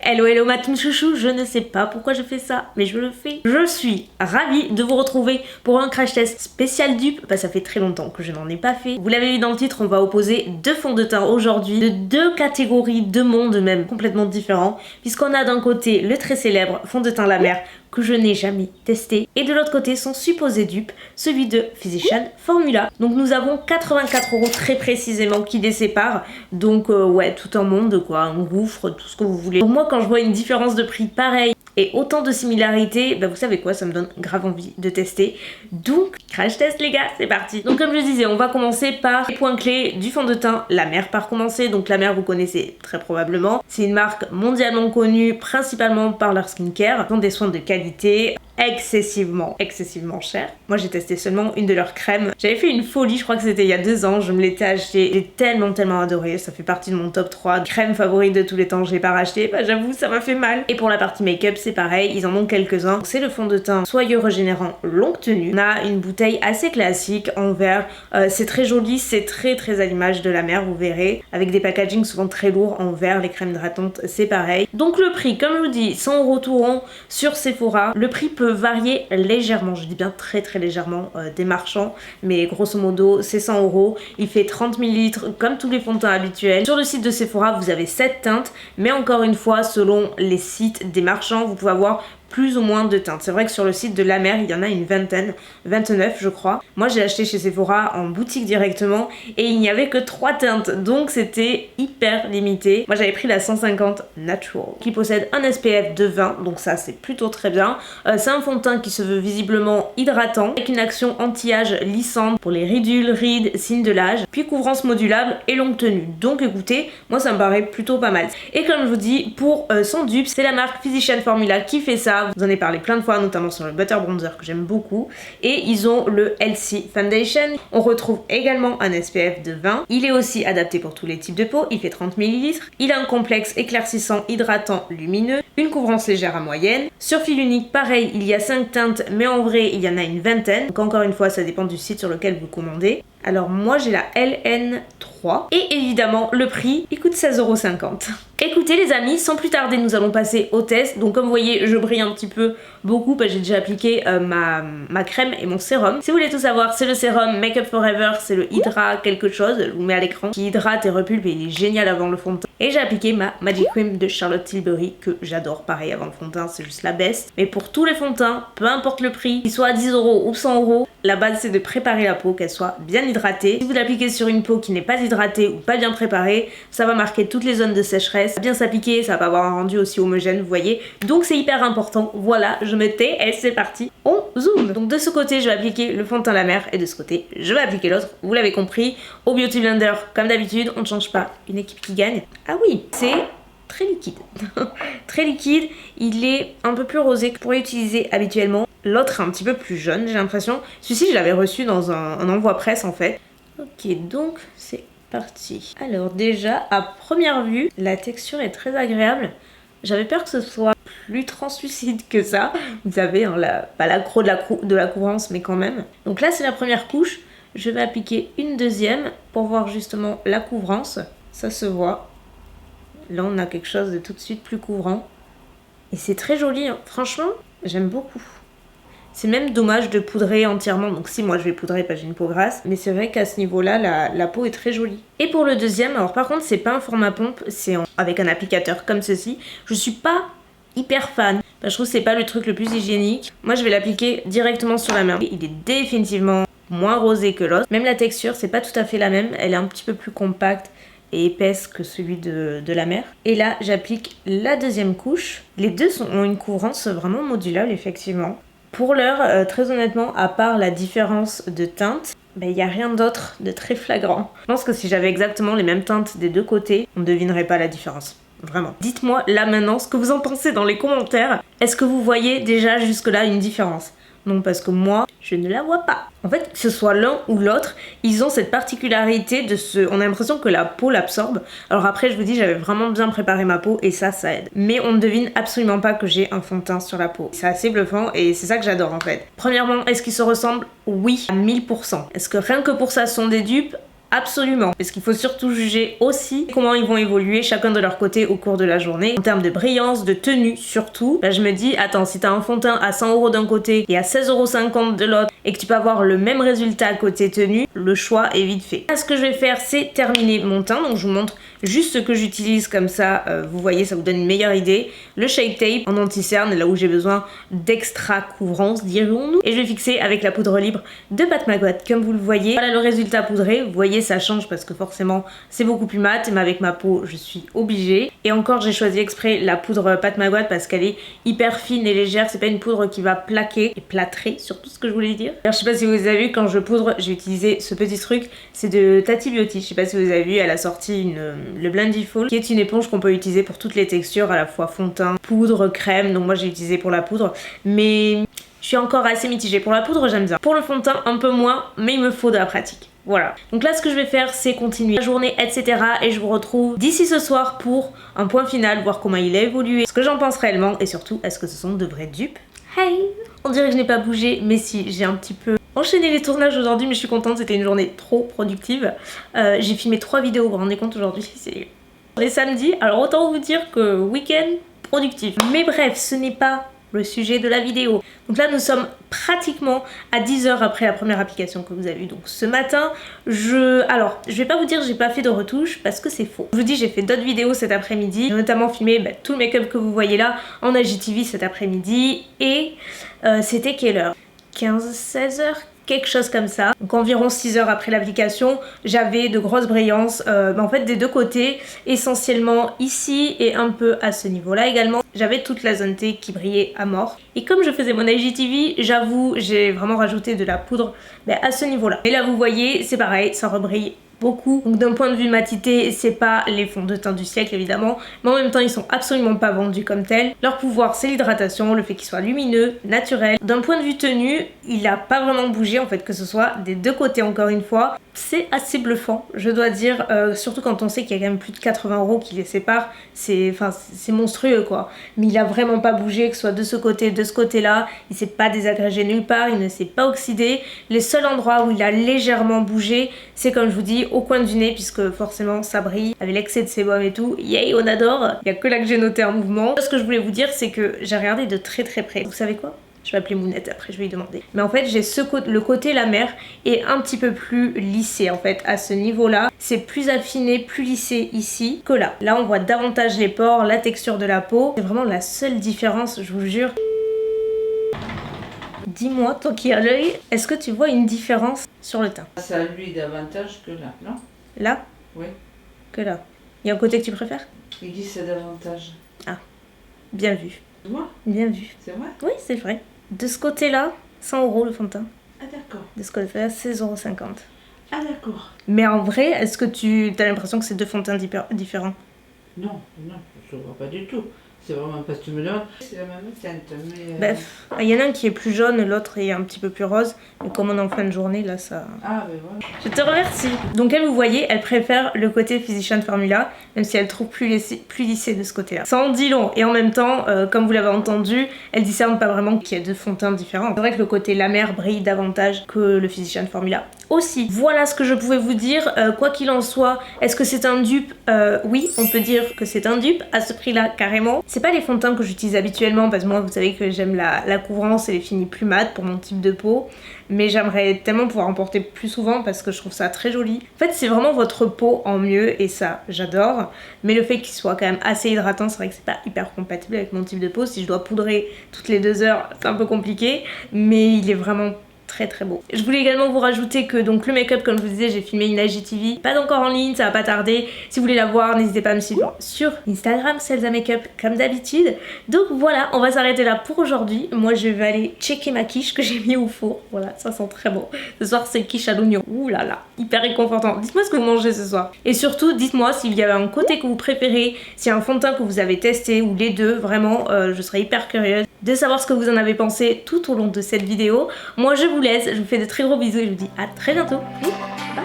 Hello hello ma team chouchou, je ne sais pas pourquoi je fais ça, mais je le fais. Je suis ravie de vous retrouver pour un crash test spécial dupe. Ça fait très longtemps que je n'en ai pas fait. Vous l'avez vu dans le titre, on va opposer deux fonds de teint aujourd'hui, de deux catégories, deux mondes même complètement différents, puisqu'on a d'un côté le très célèbre fond de teint La Mer, que je n'ai jamais testé, et de l'autre côté son supposé dupe, celui de Physicians Formula. Donc nous avons 84 € très précisément qui les séparent, donc ouais, tout un monde quoi, un gouffre, tout ce que vous voulez. Pour moi, quand je vois une différence de prix pareille et autant de similarités, bah vous savez quoi, ça me donne grave envie de tester. Donc crash test les gars, c'est parti. Donc comme je disais, on va commencer par les points clés du fond de teint La Mer par commencer. Donc La Mer, vous connaissez très probablement, c'est une marque mondialement connue principalement par leur skincare, ils ont des soins de qualité excessivement cher. Moi j'ai testé seulement une de leurs crèmes. J'avais fait une folie, je crois que c'était il y a 2 ans, je me l'étais acheté, j'ai tellement adoré, ça fait partie de mon top 3 crèmes favorites de tous les temps, je l'ai pas racheté, bah j'avoue ça m'a fait mal. Et pour la partie make-up c'est pareil, ils en ont quelques-uns. C'est le fond de teint soyeux régénérant longue tenue. On a une bouteille assez classique en verre, c'est très joli, c'est très à l'image de La Mer, vous verrez, avec des packagings souvent très lourds en verre, les crèmes hydratantes c'est pareil. Donc le prix, comme je vous dis, 100 € tout rond sur Sephora. Le prix peut varier légèrement, je dis bien très légèrement des marchands, mais grosso modo c'est 100 €. Il fait 30 ml comme tous les fonds de teint habituels. Sur le site de Sephora vous avez 7 teintes, mais encore une fois selon les sites des marchands vous pouvez avoir plus ou moins de teintes. C'est vrai que sur le site de La Mer, il y en a une vingtaine, 29 je crois. Moi j'ai acheté chez Sephora en boutique directement et il n'y avait que 3 teintes, donc c'était hyper limité. Moi j'avais pris la 150 Natural qui possède un SPF de 20, donc ça c'est plutôt très bien. C'est un fond de teint qui se veut visiblement hydratant avec une action anti-âge lissante pour les ridules, rides, signes de l'âge, puis couvrance modulable et longue tenue. Donc écoutez, moi ça me paraît plutôt pas mal. Et comme je vous dis, pour son dupe, c'est la marque Physicians Formula qui fait ça. Vous en avez parlé plein de fois, notamment sur le Butter Bronzer que j'aime beaucoup. Et ils ont le Healthy Foundation. On retrouve également un SPF de 20. Il est aussi adapté pour tous les types de peau. Il fait 30 ml. Il a un complexe éclaircissant, hydratant, lumineux. Une couvrance légère à moyenne. Sur fil unique, pareil, il y a 5 teintes, mais en vrai, il y en a une vingtaine. Donc encore une fois, ça dépend du site sur lequel vous commandez. Alors moi j'ai la LN3 et évidemment le prix il coûte 16,50 €. Écoutez les amis, sans plus tarder nous allons passer au test. Donc comme vous voyez je brille un petit peu beaucoup parce que j'ai déjà appliqué ma crème et mon sérum. Si vous voulez tout savoir, c'est le sérum Make Up Forever, c'est le Hydra quelque chose, je vous mets à l'écran, qui hydrate et repulpe et il est génial avant le fond de teint. Et j'ai appliqué ma Magic Cream de Charlotte Tilbury que j'adore, pareil avant le fond de teint, c'est juste la best. Mais pour tous les fonds de teint, peu importe le prix, qu'il soit à 10 € ou 100 €, la base c'est de préparer la peau, qu'elle soit bien hydratée. Si vous l'appliquez sur une peau qui n'est pas hydratée ou pas bien préparée, ça va marquer toutes les zones de sécheresse, ça va bien s'appliquer, ça va pas avoir un rendu aussi homogène, vous voyez. Donc c'est hyper important. Voilà, je me tais et c'est parti, on zoom. Donc de ce côté je vais appliquer le fond de teint La Mer et de ce côté je vais appliquer l'autre, vous l'avez compris, au Beauty Blender comme d'habitude, on ne change pas, une équipe qui gagne. Ah oui, c'est très liquide. Très liquide, il est un peu plus rosé que pour utiliser habituellement. L'autre est un petit peu plus jaune, j'ai l'impression. Celui-ci, je l'avais reçu dans un envoi presse en fait. Ok, donc c'est parti. Alors déjà, à première vue, la texture est très agréable. J'avais peur que ce soit plus translucide que ça. Vous savez, hein, pas l'accro de la couvrance, mais quand même. Donc là, c'est la première couche. Je vais appliquer une deuxième pour voir justement la couvrance. Ça se voit. Là, on a quelque chose de tout de suite plus couvrant. Et c'est très joli, hein. Franchement, j'aime beaucoup. C'est même dommage de poudrer entièrement. Donc si, moi je vais poudrer parce que j'ai une peau grasse. Mais c'est vrai qu'à ce niveau-là, la peau est très jolie. Et pour le deuxième, alors par contre, c'est pas un format pompe. C'est avec un applicateur comme ceci. Je suis pas hyper fan. Je trouve que c'est pas le truc le plus hygiénique. Moi, je vais l'appliquer directement sur la main. Il est définitivement moins rosé que l'autre. Même la texture, c'est pas tout à fait la même. Elle est un petit peu plus compacte et épaisse que celui de La Mer. Et là, j'applique la deuxième couche. Les deux ont une couvrance vraiment modulable, effectivement. Pour l'heure, très honnêtement, à part la différence de teinte, il n'y a rien d'autre de très flagrant. Je pense que si j'avais exactement les mêmes teintes des deux côtés, on ne devinerait pas la différence. Vraiment. Dites-moi là maintenant ce que vous en pensez dans les commentaires. Est-ce que vous voyez déjà jusque-là une différence ? Non, parce que moi, je ne la vois pas. En fait, que ce soit l'un ou l'autre, ils ont cette particularité de on a l'impression que la peau l'absorbe. Alors après, je vous dis, j'avais vraiment bien préparé ma peau et ça aide. Mais on ne devine absolument pas que j'ai un fond de teint sur la peau. C'est assez bluffant et c'est ça que j'adore en fait. Premièrement, est-ce qu'ils se ressemblent ? Oui, à 1000%. Est-ce que rien que pour ça, ce sont des dupes ? absolument. Parce qu'il faut surtout juger aussi comment ils vont évoluer chacun de leur côté au cours de la journée. En termes de brillance, de tenue surtout. Là je me dis, attends, si t'as un fond de teint à 100 € d'un côté et à 16,50 € de l'autre et que tu peux avoir le même résultat côté tenue, le choix est vite fait. Là ce que je vais faire c'est terminer mon teint. Donc je vous montre juste ce que j'utilise comme ça, vous voyez, ça vous donne une meilleure idée. Le Shape Tape en anti-cerne, là où j'ai besoin d'extra couvrance, dirons-nous. Et je vais fixer avec la poudre libre de Pat McGrath, comme vous le voyez. Voilà le résultat poudré. Vous voyez, ça change parce que forcément, c'est beaucoup plus mat, mais avec ma peau, je suis obligée. Et encore, j'ai choisi exprès la poudre Pat McGrath parce qu'elle est hyper fine et légère. C'est pas une poudre qui va plaquer et plâtrer, surtout ce que je voulais dire. Alors, je sais pas si vous avez vu, quand je poudre, j'ai utilisé ce petit truc. C'est de Tati Beauty. Je sais pas si vous avez vu, elle a sorti le Blendiful, qui est une éponge qu'on peut utiliser pour toutes les textures, à la fois fond de teint, poudre, crème. Donc moi, j'ai utilisé pour la poudre. Mais je suis encore assez mitigée. Pour la poudre, j'aime bien. Pour le fond de teint, un peu moins, mais il me faut de la pratique. Voilà. Donc là, ce que je vais faire, c'est continuer la journée, etc. Et je vous retrouve d'ici ce soir pour un point final, voir comment il a évolué, ce que j'en pense réellement, et surtout, est-ce que ce sont de vrais dupes? Hey! On dirait que je n'ai pas bougé, mais si, j'ai un petit peu enchaîné les tournages aujourd'hui, mais je suis contente, c'était une journée trop productive. J'ai filmé 3 vidéos, vous vous rendez compte aujourd'hui, c'est les samedis. Alors autant vous dire que week-end productif. Mais bref, ce n'est pas le sujet de la vidéo. Donc là nous sommes pratiquement à 10 h après la première application que vous avez vue. Donc ce matin, alors je vais pas vous dire j'ai pas fait de retouches parce que c'est faux. Je vous dis j'ai fait d'autres vidéos cet après-midi. J'ai notamment filmé tout le make-up que vous voyez là en IGTV cet après-midi. Et c'était quelle heure? 15-16 h, quelque chose comme ça. Donc environ 6 h après l'application, j'avais de grosses brillances en fait des deux côtés, essentiellement ici et un peu à ce niveau là également. J'avais toute la zone T qui brillait à mort. Et comme je faisais mon IGTV, j'avoue, j'ai vraiment rajouté de la poudre à ce niveau là. Et là vous voyez, c'est pareil, ça rebrille beaucoup. Donc d'un point de vue matité, c'est pas les fonds de teint du siècle évidemment, mais en même temps ils sont absolument pas vendus comme tels. Leur pouvoir c'est l'hydratation, le fait qu'ils soient lumineux, naturels. D'un point de vue tenue, il a pas vraiment bougé en fait, que ce soit des deux côtés encore une fois. C'est assez bluffant, je dois dire, surtout quand on sait qu'il y a quand même plus de 80 € qui les séparent, c'est monstrueux quoi. Mais il a vraiment pas bougé, que ce soit de ce côté, de ce côté là, il s'est pas désagrégé nulle part, il ne s'est pas oxydé. Les seuls endroits où il a légèrement bougé, c'est comme je vous dis, au coin du nez, puisque forcément ça brille, avec l'excès de sébum et tout, yay on adore. Il y a que là que j'ai noté un mouvement. Ce que je voulais vous dire c'est que j'ai regardé de très très près, vous savez quoi? Je vais appeler Mounette après, je vais lui demander. Mais en fait, j'ai le côté la mer est un petit peu plus lissé en fait à ce niveau-là. C'est plus affiné, plus lissé ici que là. Là, on voit davantage les pores, la texture de la peau. C'est vraiment la seule différence, je vous jure. Dis-moi, toi qui as l'œil, est-ce que tu vois une différence sur le teint? Ça lui davantage que là, non? Là? Oui. Que là. Il y a un côté que tu préfères? Il dit c'est davantage. Ah, bien vu. Moi? Bien vu. C'est vrai? Oui, c'est vrai. De ce côté-là, 100 € le fond de teint. Ah d'accord. De ce côté-là, 16,50 €. Ah d'accord. Mais en vrai, est-ce que tu as l'impression que c'est deux fonds de teint différents? Non, non, je vois pas du tout. C'est vraiment parce que tu me demandes. C'est la même teinte, mais... Bref, il y en a un qui est plus jaune, l'autre est un petit peu plus rose. Mais comme on est en fin de journée, là, ça... Ah, ben voilà. Je te remercie. Donc elle, vous voyez, elle préfère le côté Physician Formula, même si elle trouve plus lissé de ce côté-là. Ça en dit long. Et en même temps, comme vous l'avez entendu, elle discerne pas vraiment qu'il y a deux fonds de teint différents. C'est vrai que le côté la mer brille davantage que le Physician Formula aussi. Voilà ce que je pouvais vous dire. Quoi qu'il en soit, est-ce que c'est un dupe? Oui, on peut dire que c'est un dupe. À ce prix-là, carrément. C'est pas les fonds de teint que j'utilise habituellement parce que moi, vous savez que j'aime la couvrance et les finis plus mat pour mon type de peau. Mais j'aimerais tellement pouvoir en porter plus souvent parce que je trouve ça très joli. En fait, c'est vraiment votre peau en mieux et ça, j'adore. Mais le fait qu'il soit quand même assez hydratant, c'est vrai que c'est pas hyper compatible avec mon type de peau. Si je dois poudrer toutes les 2 heures, c'est un peu compliqué. Mais il est vraiment très très beau. Je voulais également vous rajouter que donc le make-up, comme je vous disais, j'ai filmé une IGTV, pas encore en ligne, ça va pas tarder. Si vous voulez la voir, n'hésitez pas à me suivre sur Instagram, Selza Makeup comme d'habitude. Donc voilà, on va s'arrêter là pour aujourd'hui. Moi je vais aller checker ma quiche que j'ai mis au four. Voilà, ça sent très bon. Ce soir c'est quiche à l'oignon. Ouh là là, hyper réconfortant. Dites-moi ce que vous mangez ce soir. Et surtout, dites-moi s'il y avait un côté que vous préférez, s'il y a un fond de teint que vous avez testé ou les deux. Vraiment, je serais hyper curieuse de savoir ce que vous en avez pensé tout au long de cette vidéo. Moi je vous laisse, je vous fais de très gros bisous et je vous dis à très bientôt. Bye.